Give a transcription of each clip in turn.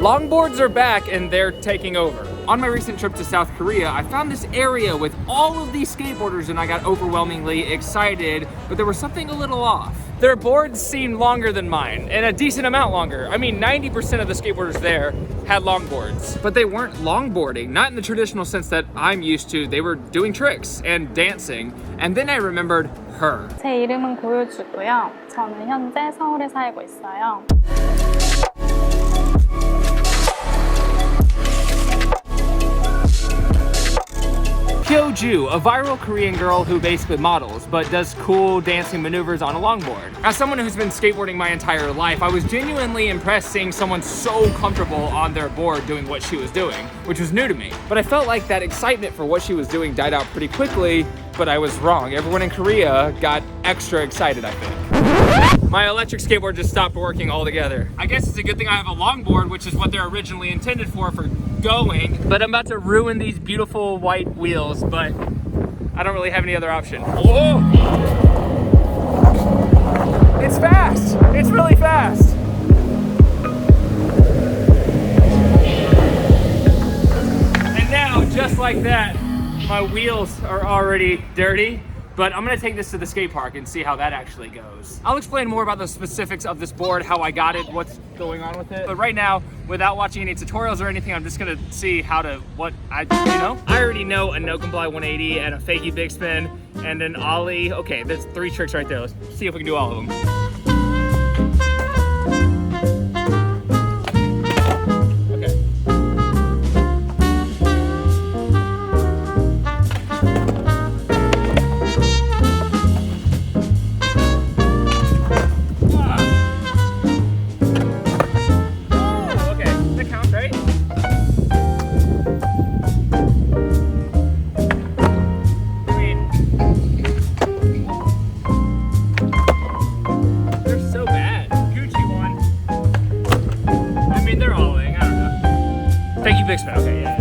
Longboards are back and they're taking over. On my recent trip to South Korea, I found this area with all of these skateboarders and I got overwhelmingly excited, but there was something a little off. Their boards seemed longer than mine, and a decent amount longer. I mean, 90% of the skateboarders there had longboards, but they weren't longboarding, not in the traditional sense that I'm used to. They were doing tricks and dancing, and then I remembered her. 제 이름은 고효주고요. 저는 현재 서울에 살고 있어요. Hyoju, a viral Korean girl who basically models, but does cool dancing maneuvers on a longboard. As someone who's been skateboarding my entire life, I was genuinely impressed seeing someone so comfortable on their board doing what she was doing, which was new to me. But I felt like that excitement for what she was doing died out pretty quickly, but I was wrong. Everyone in Korea got extra excited, I think. My electric skateboard just stopped working altogether. I guess it's a good thing I have a longboard, which is what they're originally intended for going, but I'm about to ruin these beautiful white wheels, but I don't really have any other option. Whoa! It's fast! It's really fast! And now, just like that, my wheels are already dirty. But I'm gonna take this to the skate park and see how that actually goes. I'll explain more about the specifics of this board, how I got it, what's going on with it. But right now, without watching any tutorials or anything, I'm just gonna see how to, I already know a no comply 180 and a fakie big spin and an ollie. Okay, there's 3 tricks right there. Let's see if we can do all of them. Thank you, big spin. Okay, yeah.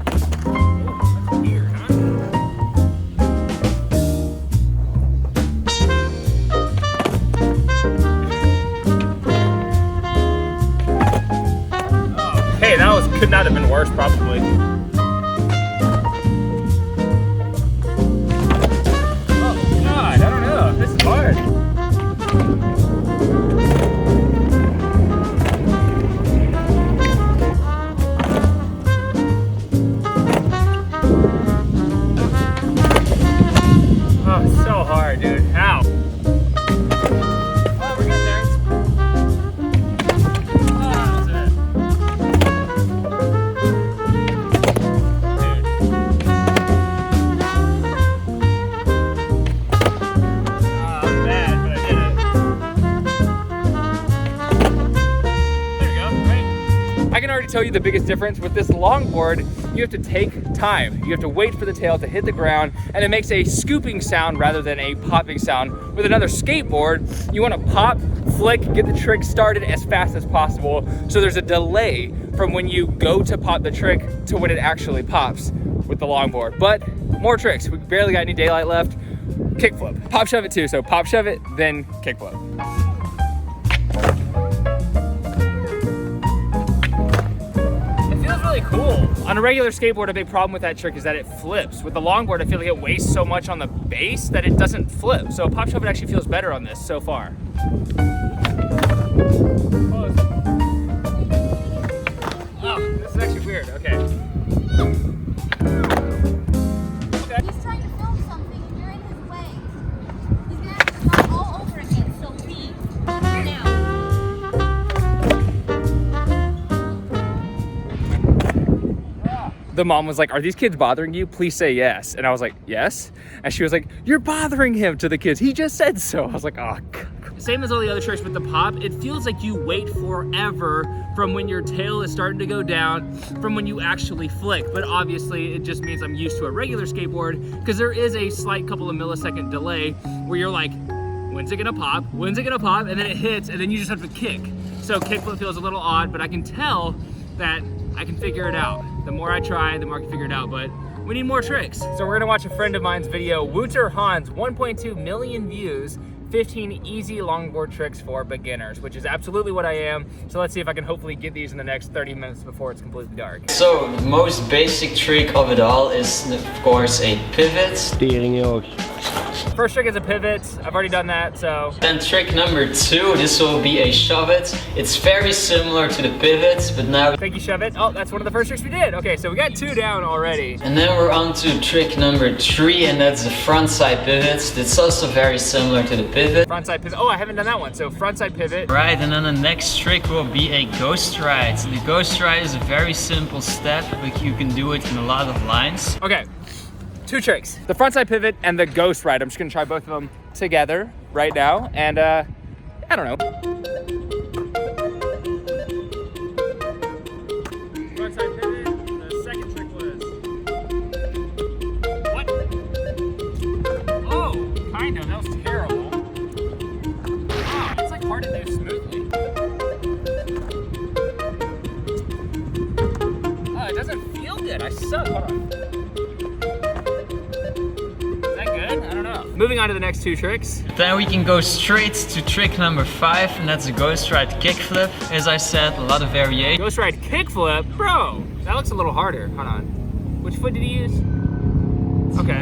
That's weird, huh? Oh, hey, that could not have been worse, probably. Oh God, I don't know. This is hard. Tell you the biggest difference with this longboard. You have to take time. You have to wait for the tail to hit the ground, and it makes a scooping sound rather than a popping sound. With another skateboard, you want to pop, flick, get the trick started as fast as possible, so there's a delay from when you go to pop the trick to when it actually pops with the longboard. But more tricks. We barely got any daylight left. Kickflip. Pop shove it too, so pop shove it, then kickflip. Cool. On a regular skateboard, a big problem with that trick is that it flips. With the longboard, I feel like it wastes so much on the base that it doesn't flip. So pop shove it actually feels better on this so far. Oh, this is actually weird. Okay. He's trying to film something and you're in his way. He's gonna have to start all over again, so leave now. The mom was like, "Are these kids bothering you? Please say yes." And I was like, "Yes." And she was like, "You're bothering him," to the kids. He just said so. I was like, "Oh, God." Same as all the other tricks with the pop, it feels like you wait forever from when your tail is starting to go down from when you actually flick. But obviously it just means I'm used to a regular skateboard because there is a slight couple of millisecond delay where you're like, when's it gonna pop? When's it gonna pop? And then it hits and then you just have to kick. So kickflip feels a little odd, but I can tell that I can figure it out. The more I try, the more I can figure it out, but we need more tricks. So we're gonna watch a friend of mine's video, Wouter Hans, 1.2 million views, 15 easy longboard tricks for beginners, which is absolutely what I am. So let's see if I can hopefully get these in the next 30 minutes before it's completely dark. So the most basic trick of it all is of course a pivot. First trick is a pivot. I've already done that, so. Then trick number 2, this will be a shove it. It's very similar to the pivot, but now. Thank you, shove it. Oh, that's one of the first tricks we did. Okay, so we got 2 down already. And then we're on to trick number 3, and that's the front side pivot. It's also very similar to the pivot. Front side pivot. Oh, I haven't done that one. So front side pivot. Right, and then the next trick will be a ghost ride. The ghost ride is a very simple step, but you can do it in a lot of lines. Okay, 2 tricks. The front-side pivot and the ghost ride. I'm just gonna try both of them together right now. And I don't know. Front-side pivot, the second trick was... What? Oh, kind of, that was terrible. Wow, it's like hard to do smoothly. Oh, it doesn't feel good, I suck, hold on. Moving on to the next 2 tricks. Then we can go straight to trick number 5, and that's a ghost ride kickflip. As I said, a lot of variation. Ghost ride kickflip? Bro, that looks a little harder. Hold on. Which foot did he use? Okay.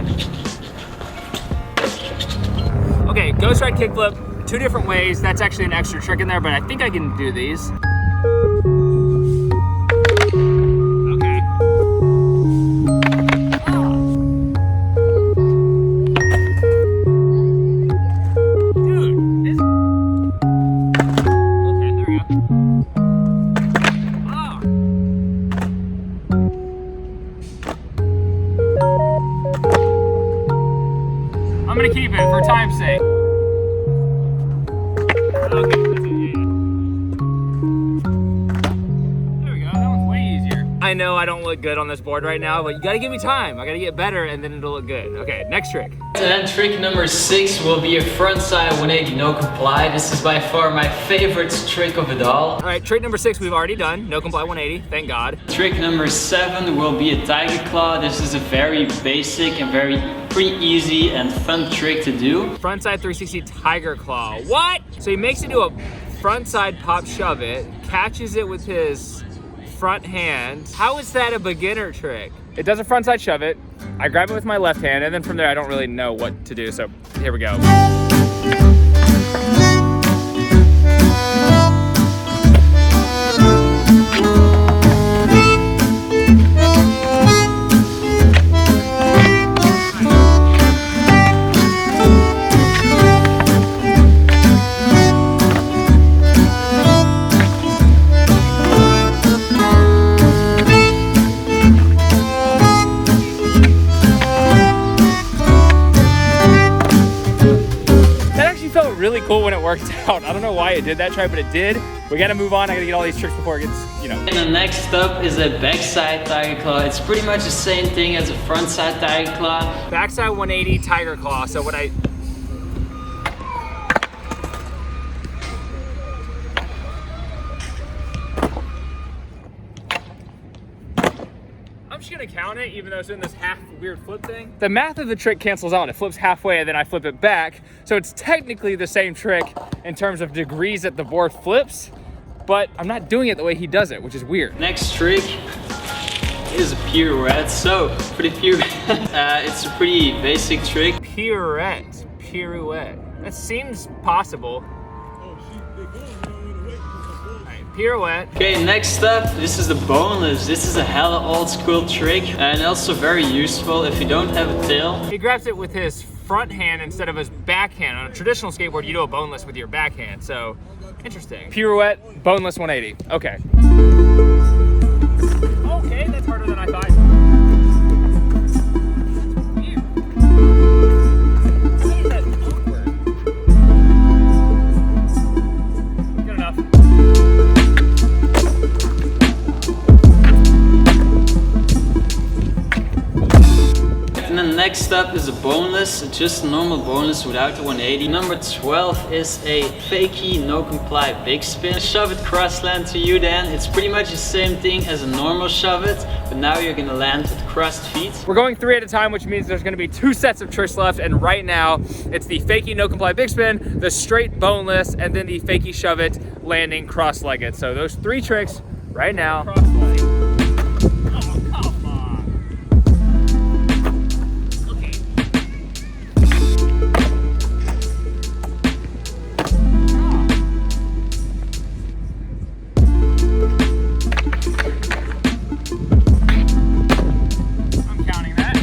Okay, ghost ride kickflip, 2 different ways. That's actually an extra trick in there, but I think I can do these. I'm gonna keep it for time's sake. Okay, there we go, that one's way easier. I know I don't look good on this board right now, but you gotta give me time. I gotta get better and then it'll look good. Okay, next trick. And then trick number 6 will be a frontside 180 no comply. This is by far my favorite trick of it all. All right, trick number 6 we've already done. No comply 180, thank God. Trick number 7 will be a tiger claw. This is a very basic and pretty easy and fun trick to do. Frontside 360 tiger claw. What? So he makes it do a frontside pop shove it, catches it with his front hand. How is that a beginner trick? It does a frontside shove it. I grab it with my left hand, and then from there I don't really know what to do. So here we go. Really cool when it worked out. I don't know why it did that try, but it did. We gotta move on. I gotta get all these tricks before it gets, you know. And the next up is a backside tiger claw. It's pretty much the same thing as a frontside tiger claw. Backside 180 tiger claw. So what I'm just gonna count it, even though it's in this half weird flip thing. The math of the trick cancels out. It flips halfway and then I flip it back. So it's technically the same trick in terms of degrees that the board flips, but I'm not doing it the way he does it, which is weird. Next trick is a pirouette. So for the pirouette, it's a pretty basic trick. Pirouette. That seems possible. Pirouette. Okay, next up, this is the boneless. This is a hella old school trick and also very useful if you don't have a tail. He grabs it with his front hand instead of his backhand. On a traditional skateboard, you do a boneless with your backhand, so interesting. Pirouette, boneless 180. Okay. Okay, that's harder than I thought. Next up is a boneless, just a normal boneless without the 180. Number 12 is a fakie no comply big spin. Shove it cross land to you then. It's pretty much the same thing as a normal shove it, but now you're gonna land with crossed feet. We're going 3 at a time, which means there's gonna be 2 sets of tricks left, and right now it's the fakie no comply big spin, the straight boneless, and then the fakie shove it landing cross-legged. So those 3 tricks right now. Cross-legged. Oh, come on. Okay. I'm counting that.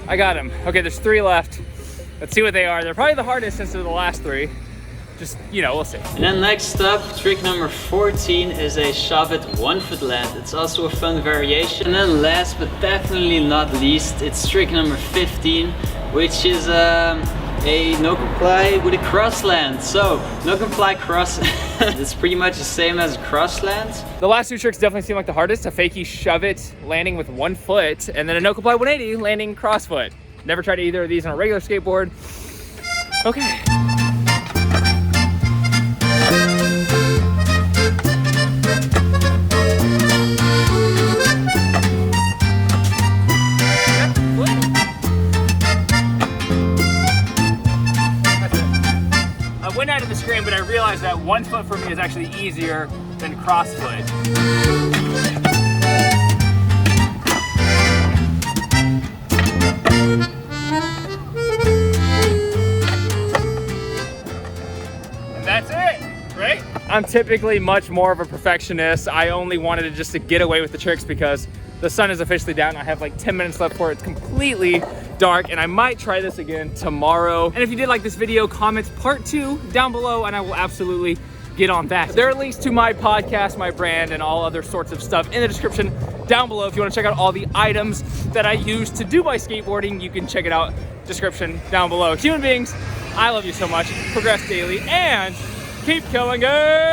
I got him. Okay, there's 3 left. Let's see what they are. They're probably the hardest since they're the last 3. Just, you know, we'll see. And then next up, trick number 14 is a shove it 1 foot land. It's also a fun variation. And then last but definitely not least, it's trick number 15, which is a no comply with a cross land. So no comply cross, it's pretty much the same as a cross land. The last 2 tricks definitely seem like the hardest. A fakie shove it landing with 1 foot, and then a no comply 180 landing cross foot. Never tried either of these on a regular skateboard. Okay. I went out of the screen, but I realized that 1 foot for me is actually easier than cross foot. That's it, right? I'm typically much more of a perfectionist. I only wanted just to get away with the tricks because the sun is officially down. I have like 10 minutes left before it's completely dark, and I might try this again tomorrow. And if you did like this video, comment part 2 down below and I will absolutely get on that. There are links to my podcast, my brand, and all other sorts of stuff in the description down below. If you want to check out all the items that I use to do my skateboarding, you can check it out, description down below. Human beings, I love you so much. Progress daily and keep killing it.